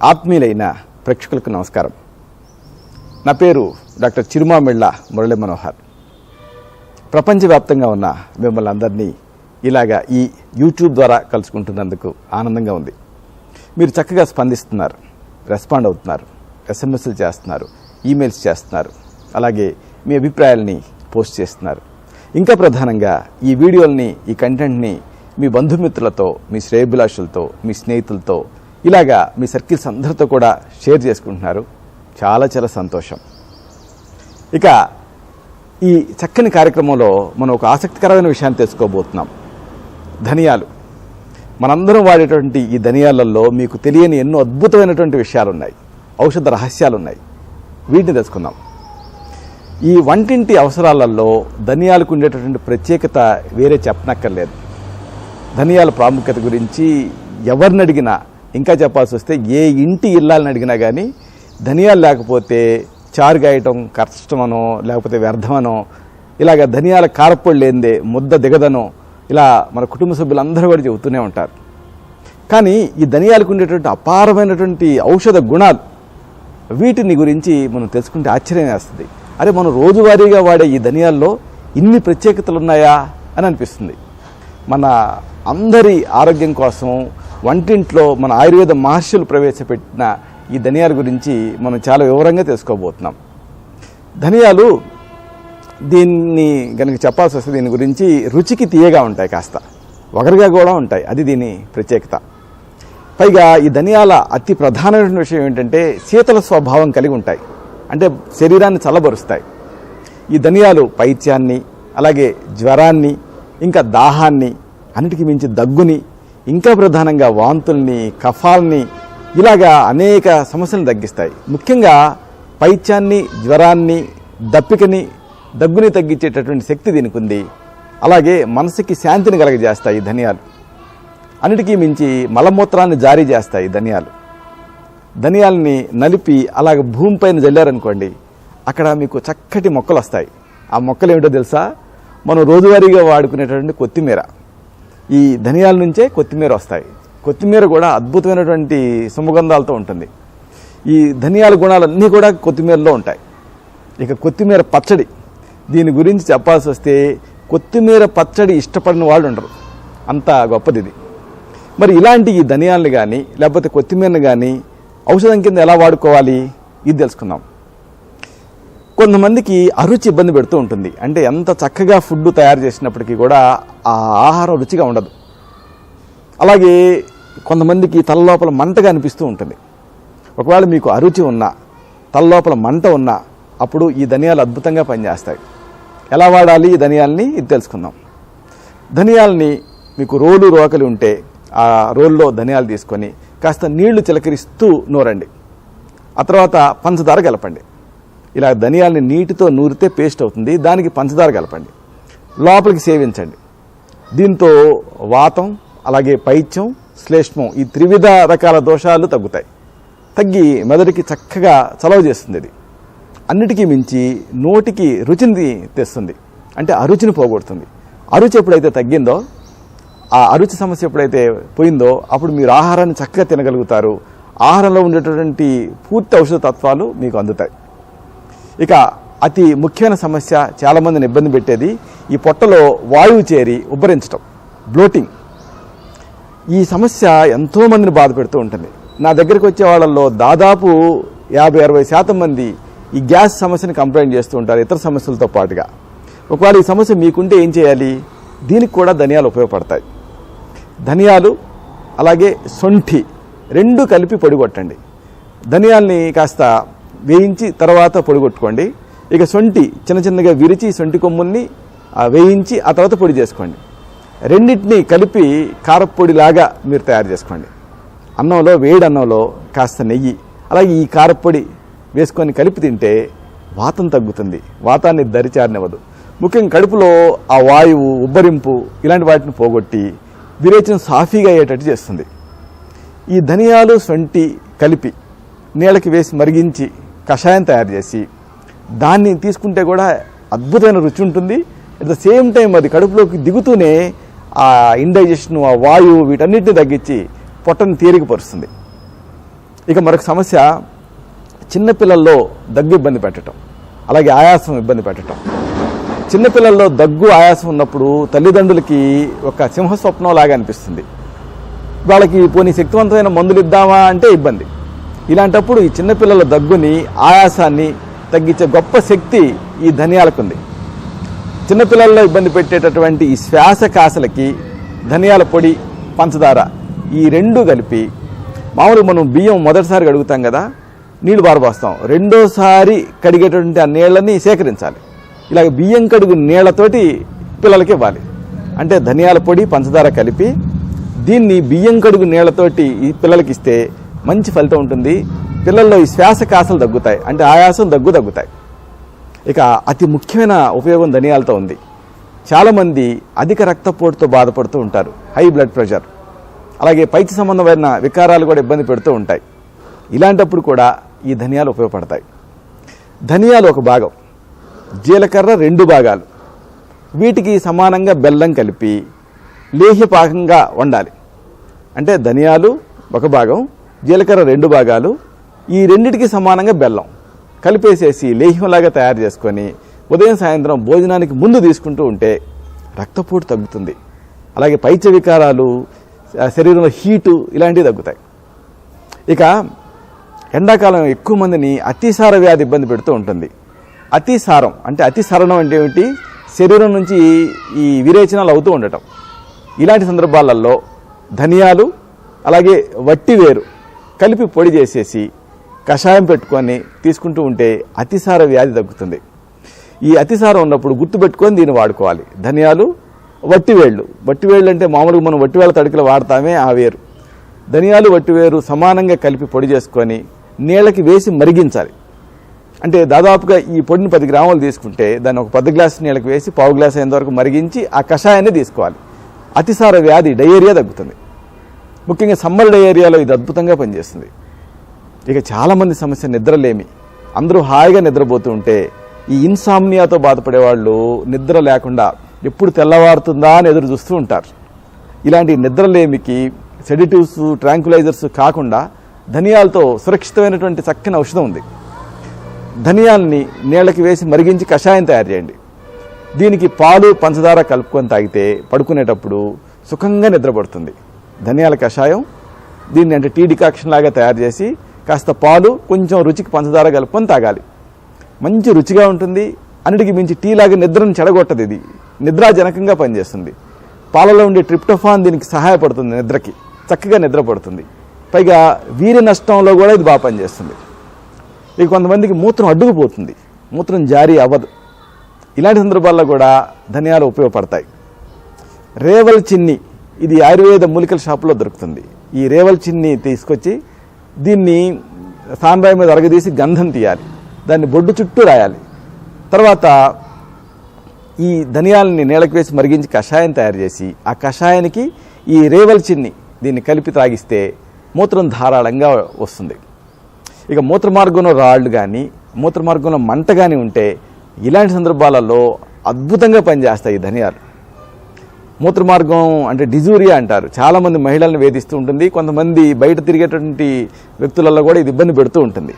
ఆత్మీయులైన ప్రేక్షకులకు నమస్కారం. నా పేరు డాక్టర్ చిరుమామిళ్ళ మురళీ మనోహర్. ప్రపంచవ్యాప్తంగా ఉన్న మిమ్మల్ని అందరినీ ఇలాగా ఈ యూట్యూబ్ ద్వారా కలుసుకుంటున్నందుకు ఆనందంగా ఉంది. మీరు చక్కగా స్పందిస్తున్నారు, రెస్పాండ్ అవుతున్నారు, ఎస్ఎంఎస్లు చేస్తున్నారు, ఈమెయిల్స్ చేస్తున్నారు, అలాగే మీ అభిప్రాయాలని పోస్ట్ చేస్తున్నారు. ఇంకా ప్రధానంగా ఈ వీడియోల్ని, ఈ కంటెంట్ని మీ బంధుమిత్రులతో, మీ శ్రేయోభిలాషులతో, మీ స్నేహితులతో, ఇలాగా మీ సర్కిల్స్ అందరితో కూడా షేర్ చేసుకుంటున్నారు. చాలా చాలా సంతోషం. ఇక ఈ చక్కని కార్యక్రమంలో మనం ఒక ఆసక్తికరమైన విషయాన్ని తెలుసుకోబోతున్నాం. ధనియాలు. మనందరం వాడేటువంటి ఈ ధనియాలలో మీకు తెలియని ఎన్నో అద్భుతమైనటువంటి విషయాలు ఉన్నాయి, ఔషధ రహస్యాలు ఉన్నాయి. వీటిని తెలుసుకుందాం. ఈ వంటింటి అవసరాలలో ధనియాలకు ఉండేటటువంటి ప్రత్యేకత వేరే చెప్పనక్కర్లేదు. ధనియాల ప్రాముఖ్యత గురించి ఎవరిని అడిగినా, ఇంకా చెప్పాల్సి వస్తే ఏ ఇంటి ఇల్లాలని అడిగినా కానీ ధనియాలు లేకపోతే చారు గాయటం కష్టమనో, లేకపోతే వ్యర్థమనో, ఇలాగ ధనియాల కారపొడి లేనిదే ముద్ద దిగదనో ఇలా మన కుటుంబ సభ్యులందరూ కూడా చెబుతూనే ఉంటారు. కానీ ఈ ధనియాలకు ఉండేటువంటి అపారమైనటువంటి ఔషధ గుణాలు, వీటిని గురించి మనం తెలుసుకుంటే ఆశ్చర్యం వేస్తుంది. అరే, మనం రోజువారీగా వాడే ఈ ధనియాల్లో ఇన్ని ప్రత్యేకతలు ఉన్నాయా అని అనిపిస్తుంది. మన అందరి ఆరోగ్యం కోసం వంటింట్లో మన ఆయుర్వేద మహర్షులు ప్రవేశపెట్టిన ఈ ధనియాల గురించి మనం చాలా వివరంగా తెలుసుకోబోతున్నాం. ధనియాలు, దీన్ని కనుక చెప్పాల్సి వస్తే దీని గురించి రుచికి తీయగా ఉంటాయి, కాస్త వగరుగా కూడా ఉంటాయి. అది దీని ప్రత్యేకత. పైగా ఈ ధనియాల అతి ప్రధానమైన విషయం ఏంటంటే శీతల స్వభావం కలిగి ఉంటాయి, అంటే శరీరాన్ని చల్లబరుస్తాయి. ఈ ధనియాలు పైత్యాన్ని, అలాగే జ్వరాన్ని, ఇంకా దాహాన్ని, అన్నిటికీ మించి దగ్గుని, ఇంకా ప్రధానంగా వాంతుల్ని, కఫాల్ని, ఇలాగా అనేక సమస్యలను తగ్గిస్తాయి. ముఖ్యంగా పైత్యాన్ని, జ్వరాన్ని, దప్పికని, దగ్గుని తగ్గించేటటువంటి శక్తి దీనికి ఉంది. అలాగే మనసుకి శాంతిని కలగజేస్తాయి ఈ ధనియాలు. అన్నిటికీ మించి మలమూత్రాన్ని జారీ చేస్తాయి ధనియాలు. ధనియాలని నలిపి అలాగ భూమిపైన జల్లారనుకోండి, అక్కడ మీకు చక్కటి మొక్కలు వస్తాయి. ఆ మొక్కలు ఏమిటో తెలుసా? మనం రోజువారీగా వాడుకునేటటువంటి కొత్తిమీర. ఈ ధనియాల నుంచే కొత్తిమీర వస్తాయి. కొత్తిమీర కూడా అద్భుతమైనటువంటి సుగంధాలతో ఉంటుంది. ఈ ధనియాల గుణాలన్నీ కూడా కొత్తిమీరలో ఉంటాయి. ఇక కొత్తిమీర పచ్చడి, దీని గురించి చెప్పాల్సి వస్తే కొత్తిమీర పచ్చడి ఇష్టపడిన వాళ్ళు ఉండరు, అంత గొప్పది ఇది. మరి ఇలాంటి ఈ ధనియాలను కానీ లేకపోతే కొత్తిమీరను కానీ ఔషధం కింద ఎలా వాడుకోవాలి, ఇది తెలుసుకుందాం. కొంతమందికి అరుచి ఇబ్బంది పెడుతూ ఉంటుంది. అంటే ఎంత చక్కగా ఫుడ్ తయారు చేసినప్పటికీ కూడా ఆ ఆహారం రుచిగా ఉండదు. అలాగే కొంతమందికి తలలోపల మంటగా అనిపిస్తూ ఉంటుంది. ఒకవేళ మీకు అరుచి ఉన్నా, తలలోపల మంట ఉన్నా, అప్పుడు ఈ ధనియాలు అద్భుతంగా పనిచేస్తాయి. ఎలా వాడాలి ఈ ధనియాలని, ఇది తెలుసుకుందాం. ధనియాలని మీకు రోలు రోకలి ఉంటే ఆ రోల్లో ధనియాలు తీసుకొని కాస్త నీళ్లు చిలకరిస్తూ నూరండి. ఆ తర్వాత పంచదార కలపండి. ఇలా ధనియాలని నీటితో నూరితే పేస్ట్ అవుతుంది. దానికి పంచదార కలపండి, లోపలికి సేవించండి. దీంతో వాతం, అలాగే పైత్యం, శ్లేష్మం, ఈ త్రివిధ రకాల దోషాలు తగ్గుతాయి. తగ్గి మెదడుకి చక్కగా చలవ చేస్తుంది. ఇది అన్నిటికీ మించి నోటికి రుచిని తెస్తుంది, అంటే అరుచిని పోగొడుతుంది. అరుచి ఎప్పుడైతే తగ్గిందో, ఆ అరుచి సమస్య ఎప్పుడైతే పోయిందో, అప్పుడు మీరు ఆహారాన్ని చక్కగా తినగలుగుతారు. ఆహారంలో ఉండేటటువంటి పూర్తి ఔషధ తత్వాలు మీకు అందుతాయి. ఇక అతి ముఖ్యమైన సమస్య, చాలామందిని ఇబ్బంది పెట్టేది, ఈ పొట్టలో వాయువు చేరి ఉబ్బరించడం, బ్లోటింగ్. ఈ సమస్య ఎంతోమందిని బాధ పెడుతూ ఉంటుంది. నా దగ్గరికి వచ్చే వాళ్ళల్లో దాదాపు 50-60% మంది ఈ గ్యాస్ సమస్యని కంప్లైంట్ చేస్తూ ఉంటారు, ఇతర సమస్యలతో పాటుగా. ఒకవేళ ఈ సమస్య మీకుంటే ఏం చేయాలి? దీనికి కూడా ధనియాలు ఉపయోగపడతాయి. ధనియాలు అలాగే సొంఠి రెండు కలిపి పొడిగొట్టండి. ధనియాల్ని కాస్త వేయించి తర్వాత పొడిగొట్టుకోండి. ఇక సొంఠి చిన్న చిన్నగా విరిచి సొంఠి కొమ్ముల్ని వేయించి ఆ తర్వాత పొడి చేసుకోండి. రెండింటినీ కలిపి కారపొడిలాగా మీరు తయారు చేసుకోండి. అన్నంలో, వేడి అన్నంలో కాస్త నెయ్యి, అలాగే ఈ కారపొడి వేసుకొని కలిపి తింటే వాతం తగ్గుతుంది, వాతాన్ని దరిచారనివ్వదు. ముఖ్యంగా కడుపులో ఆ వాయువు, ఉబ్బరింపు ఇలాంటి వాటిని పోగొట్టి విరేచనం సాఫీగా అయ్యేటట్టు చేస్తుంది. ఈ ధనియాలు, సొంఠి కలిపి నీళ్ళకి వేసి మరిగించి కషాయం తయారు చేసి దాన్ని తీసుకుంటే కూడా అద్భుతమైన రుచి ఉంటుంది. అట్ ద సేమ్ టైం అది కడుపులోకి దిగుతూనే ఆ ఇండైజెషన్, ఆ వాయువు వీటన్నిటిని తగ్గించి పొట్టను తేలికపరుస్తుంది. ఇక మరొక సమస్య, చిన్నపిల్లల్లో దగ్గు ఇబ్బంది పెట్టడం, అలాగే ఆయాసం ఇబ్బంది పెట్టడం. చిన్నపిల్లల్లో దగ్గు ఆయాసం ఉన్నప్పుడు తల్లిదండ్రులకి ఒక సింహస్వప్నం లాగా అనిపిస్తుంది. వాళ్ళకి పోనీ శక్తివంతమైన మందులు ఇద్దామా అంటే ఇబ్బంది. ఇలాంటప్పుడు ఈ చిన్నపిల్లల దగ్గుని, ఆయాసాన్ని తగ్గించే గొప్ప శక్తి ఈ ధనియాలకు ఉంది. చిన్నపిల్లల్లో ఇబ్బంది పెట్టేటటువంటి ఈ శ్వాసకాశలకి ధనియాల పొడి, పంచదార ఈ రెండు కలిపి, మామూలుగా మనం బియ్యం మొదటిసారి కడుగుతాం కదా, నీళ్లు పారబోస్తాం, రెండోసారి కడిగేటువంటి ఆ నీళ్ళని సేకరించాలి. ఇలాగ బియ్యం కడుగు నీళ్లతోటి పిల్లలకి ఇవ్వాలి. అంటే ధనియాల పొడి, పంచదార కలిపి దీన్ని బియ్యం కడుగు నీళ్లతోటి ఈ పిల్లలకి ఇస్తే మంచి ఫలితం ఉంటుంది. పిల్లల్లో ఈ శ్వాసకాశలు తగ్గుతాయి, అంటే ఆయాసం, దగ్గు తగ్గుతాయి. ఇక అతి ముఖ్యమైన ఉపయోగం ధనియాలతో ఉంది. చాలామంది అధిక రక్తపోటుతో బాధపడుతూ ఉంటారు, హై బ్లడ్ ప్రెషర్, అలాగే పైత్య సంబంధమైన వికారాలు కూడా ఇబ్బంది పెడుతూ ఉంటాయి. ఇలాంటప్పుడు కూడా ఈ ధనియాలు ఉపయోగపడతాయి. ధనియాలు ఒక భాగం, జీలకర్ర 2 భాగాలు, వీటికి సమానంగా బెల్లం కలిపి లేహ్యపాకంగా వండాలి. అంటే ధనియాలు ఒక భాగం, జీలకర్ర 2 భాగాలు, ఈ రెండిటికి సమానంగా బెల్లం కలిపేసేసి లేహ్యంలాగా తయారు చేసుకొని ఉదయం సాయంత్రం భోజనానికి ముందు తీసుకుంటూ ఉంటే రక్తపోటు తగ్గుతుంది. అలాగే పైత్య వికారాలు, శరీరంలో హీటు ఇలాంటివి తగ్గుతాయి. ఇక ఎండాకాలం ఎక్కువ మందిని అతిసార వ్యాధి ఇబ్బంది పెడుతూ ఉంటుంది. అతిసారం అంటే అతిసరణం అంటే ఏమిటి? శరీరం నుంచి ఈ విరేచనాలు అవుతూ ఉండటం. ఇలాంటి సందర్భాలలో ధనియాలు అలాగే వట్టివేరు కలిపి పొడి చేసేసి కషాయం పెట్టుకొని తీసుకుంటూ ఉంటే అతిసార వ్యాధి తగ్గుతుంది. ఈ అతిసారం ఉన్నప్పుడు గుర్తుపెట్టుకొని దీన్ని వాడుకోవాలి. ధనియాలు, వట్టివేళ్ళు. వట్టివేళ్ళు అంటే మామూలుగా మనం వట్టివేళ్ళ తడికలు వాడతామే, ఆ వేరు. ధనియాలు, వట్టివేరు సమానంగా కలిపి పొడి చేసుకొని నీళ్ళకి వేసి మరిగించాలి. అంటే దాదాపుగా ఈ పొడిని 10 గ్రాములు తీసుకుంటే దాన్ని ఒక 10 గ్లాసు నీళ్ళకి వేసి పావు గ్లాసు అయ్యేంతవరకు మరిగించి ఆ కషాయాన్ని తీసుకోవాలి. అతిసార వ్యాధి, డయేరియా తగ్గుతుంది. ముఖ్యంగా సమ్మర్ డయేరియాలో ఇది అద్భుతంగా పనిచేస్తుంది. ఇక చాలామంది సమస్య నిద్రలేమి. అందరూ హాయిగా నిద్రపోతూ ఉంటే ఈ ఇన్సామ్నియాతో బాధపడే వాళ్ళు నిద్ర లేకుండా ఎప్పుడు తెల్లవారుతుందా అని ఎదురు చూస్తూ ఉంటారు. ఇలాంటి నిద్రలేమికి సెడిటివ్స్, ట్రాంక్యులైజర్స్ కాకుండా ధనియాలతో సురక్షితమైనటువంటి చక్కని ఔషధం ఉంది. ధనియాల్ని నీళ్ళకి వేసి మరిగించి కషాయం తయారు చేయండి. దీనికి పాలు, పంచదార కలుపుకొని తాగితే పడుకునేటప్పుడు సుఖంగా నిద్రపడుతుంది. ధనియాల కషాయం, దీన్ని అంటే టీ డికాక్షన్ లాగా తయారు చేసి కాస్త పాలు, కొంచెం రుచికి పంచదార కలుపుకొని తాగాలి. మంచి రుచిగా ఉంటుంది. అన్నిటికీ మించి టీ లాగా నిద్రను చెడగొట్టదు. ఇది నిద్రాజనకంగా పనిచేస్తుంది. పాలలో ఉండే ట్రిప్టోఫాన్ దీనికి సహాయపడుతుంది, నిద్రకి చక్కగా నిద్ర పడుతుంది. పైగా వీర్య నష్టంలో కూడా ఇది బాగా పనిచేస్తుంది. ఇక కొంతమందికి మూత్రం అడ్డుకుపోతుంది, మూత్రం జారీ అవ్వదు. ఇలాంటి సందర్భాల్లో కూడా ధనియాలు ఉపయోగపడతాయి. రేవల్ చిన్ని, ఇది ఆయుర్వేద మూలికల షాపులో దొరుకుతుంది. ఈ రేవల్ చిన్ని తీసుకొచ్చి దీన్ని సాంబ్రాయి మీద అరగదీసి గంధం తీయాలి, దాన్ని బొడ్డు చుట్టూ రాయాలి. తర్వాత ఈ ధనియాలని నీళ్ళకి వేసి మరిగించి కషాయం తయారు చేసి ఆ కషాయానికి ఈ రేవల్ చిన్ని దీన్ని కలిపి తాగిస్తే మూత్రం ధారాళంగా వస్తుంది. ఇక మూత్రమార్గంలో రాళ్ళు కానీ, మూత్రమార్గంలో మంట కానీ ఉంటే ఇలాంటి సందర్భాలలో అద్భుతంగా పనిచేస్తాయి ఈ ధనియాలు. మూత్రమార్గం అంటే డిజూరియా అంటారు, చాలామంది మహిళలను వేధిస్తూ ఉంటుంది. కొంతమంది బయట తిరిగేటువంటి వ్యక్తులలో కూడా ఇది ఇబ్బంది పెడుతూ ఉంటుంది.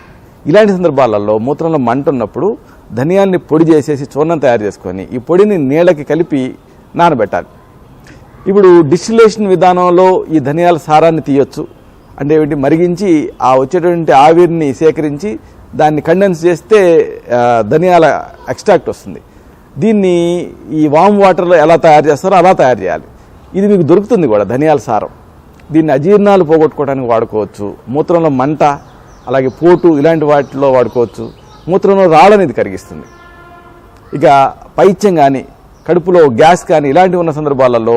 ఇలాంటి సందర్భాలలో మూత్రంలో మంట ఉన్నప్పుడు ధనియాల్ని పొడి చేసేసి చూర్ణం తయారు చేసుకొని ఈ పొడిని నీళ్ళకి కలిపి నానబెట్టాలి. ఇప్పుడు డిస్టిలేషన్ విధానంలో ఈ ధనియాల సారాన్ని తీయొచ్చు. అంటే ఏమిటి, మరిగించి ఆ వచ్చేటువంటి ఆవిరిని సేకరించి దాన్ని కండెన్స్ చేస్తే ధనియాల ఎక్స్ట్రాక్ట్ వస్తుంది. దీన్ని ఈ వామ్ వాటర్లో ఎలా తయారు చేస్తారో అలా తయారు చేయాలి. ఇది మీకు దొరుకుతుంది కూడా, ధనియాల సారం. దీన్ని అజీర్ణాలు పోగొట్టుకోవడానికి వాడుకోవచ్చు. మూత్రంలో మంట, అలాగే పోటు ఇలాంటి వాటిలో వాడుకోవచ్చు. మూత్రంలో రాళ్ళని ఇది కరిగిస్తుంది. ఇక పైత్యం కానీ, కడుపులో గ్యాస్ కానీ ఇలాంటివి ఉన్న సందర్భాలలో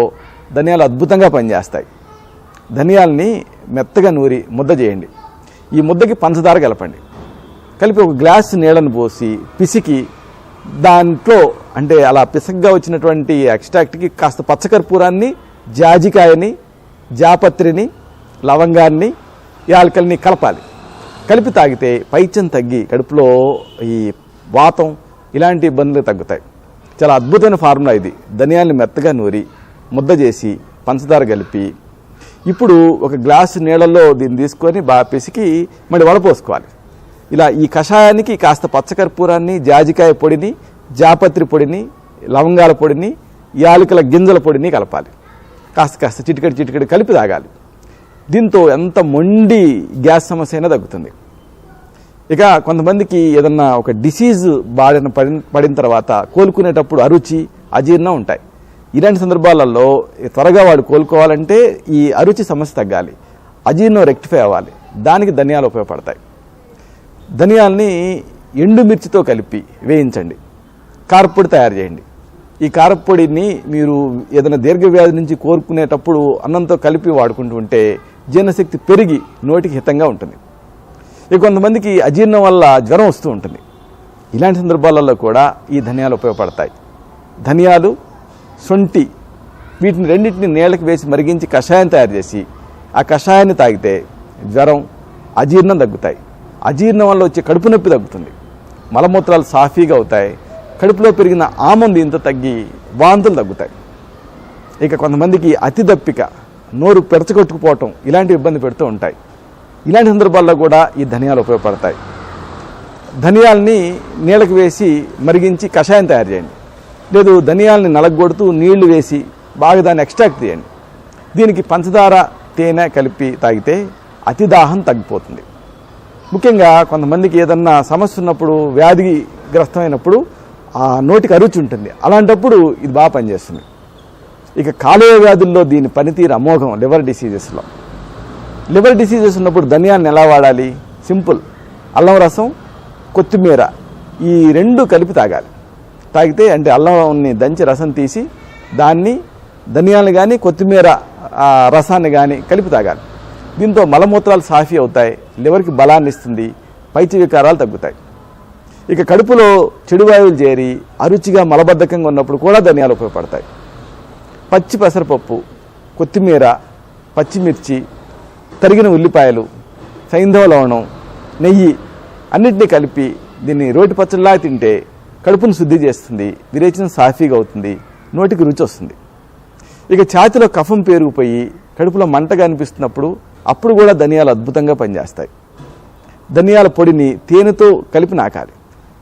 ధనియాలు అద్భుతంగా పనిచేస్తాయి. ధనియాలని మెత్తగా నూరి ముద్ద చేయండి. ఈ ముద్దకి పంచదార కలపండి. కలిపి ఒక గ్లాసు నీళ్ళను పోసి పిసికి దాంట్లో అంటే అలా పిసగ్గా వచ్చినటువంటి ఎక్స్ట్రాక్ట్కి కాస్త పచ్చకర్పూరాన్ని, జాజికాయని, జాపత్రిని, లవంగాన్ని, యాలకల్ని కలపాలి. కలిపి తాగితే పైత్యం తగ్గి కడుపులో ఈ వాతం ఇలాంటి ఇబ్బందులు తగ్గుతాయి. చాలా అద్భుతమైన ఫార్ములా ఇది. ధనియాల్ని మెత్తగా నూరి ముద్ద చేసి పంచదార కలిపి ఇప్పుడు ఒక గ్లాసు నీళ్ళల్లో దీన్ని తీసుకొని బాగా పిసికి మళ్ళీ వడపోసుకోవాలి. ఇలా ఈ కషాయానికి కాస్త పచ్చకర్పూరాన్ని, జాజికాయ పొడిని, జాపత్రి పొడిని, లవంగాల పొడిని, యాలకుల గింజల పొడిని కలపాలి. కాస్త చిటికెడు కలిపి తాగాలి. దీంతో ఎంత మొండి గ్యాస్ సమస్య అయినా తగ్గుతుంది. ఇక కొంతమందికి ఏదన్నా ఒక డిసీజ్ బారిన పడిన తర్వాత కోలుకునేటప్పుడు అరుచి, అజీర్ణం ఉంటాయి. ఇలాంటి సందర్భాలలో త్వరగా వాడు కోలుకోవాలంటే ఈ అరుచి సమస్య తగ్గాలి, అజీర్ణం రెక్టిఫై అవ్వాలి. దానికి ధనియాలు ఉపయోగపడతాయి. ధనియాల్ని ఎండుమిర్చితో కలిపి వేయించండి, కారపొడి తయారు చేయండి. ఈ కారపొడిని మీరు ఏదైనా దీర్ఘవ్యాధి నుంచి కోరుకునేటప్పుడు అన్నంతో కలిపి వాడుకుంటూ ఉంటే జీర్ణశక్తి పెరిగి నోటికి హితంగా ఉంటుంది. ఇక కొంతమందికి అజీర్ణం వల్ల జ్వరం వస్తూ ఉంటుంది. ఇలాంటి సందర్భాలలో కూడా ఈ ధనియాలు ఉపయోగపడతాయి. ధనియాలు, శొంఠి వీటిని రెండింటిని నీళ్ళకి వేసి మరిగించి కషాయం తయారు చేసి ఆ కషాయాన్ని తాగితే జ్వరం, అజీర్ణం తగ్గుతాయి. అజీర్ణం వల్ల వచ్చే కడుపు నొప్పి తగ్గుతుంది. మలమూత్రాలు సాఫీగా అవుతాయి. కడుపులో పెరిగిన ఆమం దీంతో తగ్గి వాంతులు తగ్గుతాయి. ఇక కొంతమందికి అతి దప్పిక, నోరు పెరచగొట్టుకుపోవటం ఇలాంటి ఇబ్బంది పెడుతూ ఉంటాయి. ఇలాంటి సందర్భాల్లో కూడా ఈ ధనియాలు ఉపయోగపడతాయి. ధనియాల్ని నీళ్ళకి వేసి మరిగించి కషాయం తయారు చేయండి. లేదు ధనియాల్ని నలగొడుతూ నీళ్లు వేసి బాగా దాన్ని ఎక్స్ట్రాక్ట్ చేయండి. దీనికి పంచదార, తేనె కలిపి తాగితే అతి దాహం తగ్గిపోతుంది. ముఖ్యంగా కొంతమందికి ఏదన్నా సమస్య ఉన్నప్పుడు, వ్యాధిగ్రస్తమైనప్పుడు ఆ నోటికి అరుచి ఉంటుంది. అలాంటప్పుడు ఇది బాగా పనిచేస్తుంది. ఇక కాలేయ వ్యాధుల్లో దీని పనితీరు అమోఘం. లివర్ డిసీజెస్లో ఉన్నప్పుడు ధనియాన్ని ఎలా వాడాలి? సింపుల్. అల్లం రసం, కొత్తిమీర ఈ రెండు కలిపి తాగాలి. తాగితే అంటే అల్లంని దంచి రసం తీసి దాన్ని ధనియాలు కానీ కొత్తిమీర రసాన్ని కానీ కలిపి తాగాలి. దీంతో మలమూత్రాలు సాఫీ అవుతాయి, లివర్కి బలాన్ని ఇస్తుంది, పైత్య వికారాలు తగ్గుతాయి. ఇక కడుపులో చెడు వాయువులు చేరి అరుచిగా మలబద్ధకంగా ఉన్నప్పుడు కూడా ధనియాలు ఉపయోగపడతాయి. పచ్చి పెసరపప్పు, కొత్తిమీర, పచ్చిమిర్చి, తరిగిన ఉల్లిపాయలు, సైంధవ లవణం, నెయ్యి అన్నింటినీ కలిపి దీన్ని రోటి పచ్చడిలా తింటే కడుపును శుద్ధి చేస్తుంది, విరేచనం సాఫీగా అవుతుంది, నోటికి రుచి వస్తుంది. ఇక ఛాతిలో కఫం పేరుకుపోయి కడుపులో మంటగా అనిపిస్తున్నప్పుడు అప్పుడు కూడా ధనియాలు అద్భుతంగా పనిచేస్తాయి. ధనియాల పొడిని తేనెతో కలిపి నాకాలి.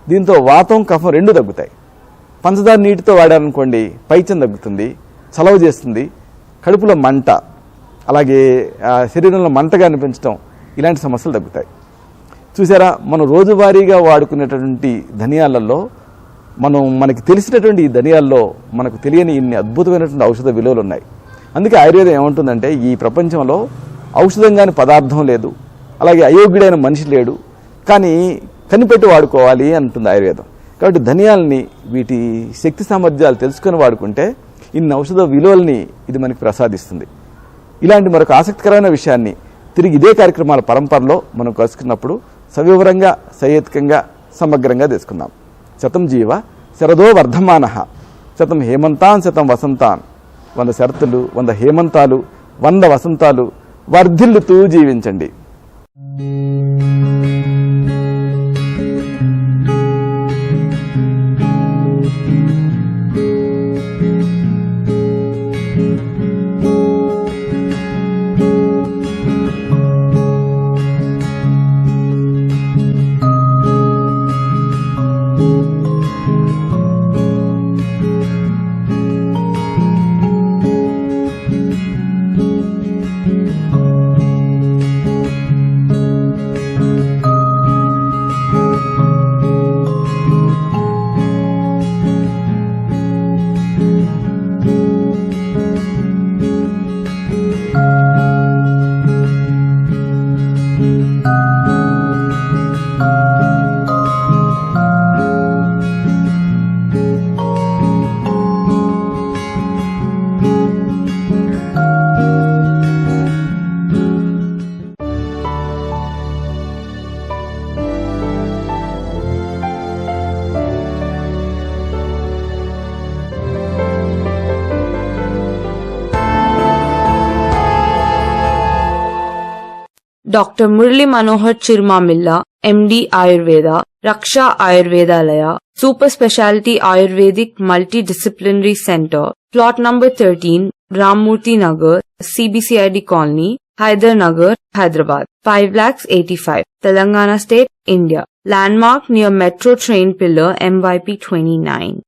దీంతో వాతం, కఫం రెండు తగ్గుతాయి. పంచదార నీటితో వాడారనుకోండి పైత్యం తగ్గుతుంది, చలవ చేస్తుంది, కడుపులో మంట, అలాగే శరీరంలో మంటగా అనిపించడం ఇలాంటి సమస్యలు తగ్గుతాయి. చూసారా, మనం రోజువారీగా వాడుకునేటటువంటి ధనియాలలో మనకి తెలిసినటువంటి ఈ ధనియాల్లో మనకు తెలియని ఇన్ని అద్భుతమైనటువంటి ఔషధ విలువలు ఉన్నాయి. అందుకే ఆయుర్వేదం ఏమంటుందంటే ఈ ప్రపంచంలో ఔషధం కాని పదార్థం లేదు, అలాగే అయోగ్యుడైన మనిషి లేడు, కానీ కనిపెట్టి వాడుకోవాలి అంటుంది ఆయుర్వేదం. కాబట్టి ధనియాలని వీటి శక్తి సామర్థ్యాలు తెలుసుకొని వాడుకుంటే ఇన్ని ఔషధ విలువల్ని ఇది మనకి ప్రసాదిస్తుంది. ఇలాంటి మరొక ఆసక్తికరమైన విషయాన్ని తిరిగి ఇదే కార్యక్రమాల పరంపరలో మనం కలుసుకున్నప్పుడు సవివరంగా, సహేతుకంగా, సమగ్రంగా తెలుసుకుందాం. శతం జీవ శరదో వర్ధమానః, శతం హేమంతాన్ శతం వసంతాన్. 100 శరతులు, 100 హేమంతాలు, 100 వసంతాలు వర్ధిల్లుతూ జీవించండి. Dr. Murli Manohar Chirmamilla, MD Ayurveda, Raksha Ayurvedalaya, Super Speciality Ayurvedic Multidisciplinary Center, Plot number 13, Rammurthy Nagar, CBCID Colony, Hyder Nagar, Hyderabad. 5,85,000. Telangana State, India. Landmark near Metro Train Pillar, MYP 29.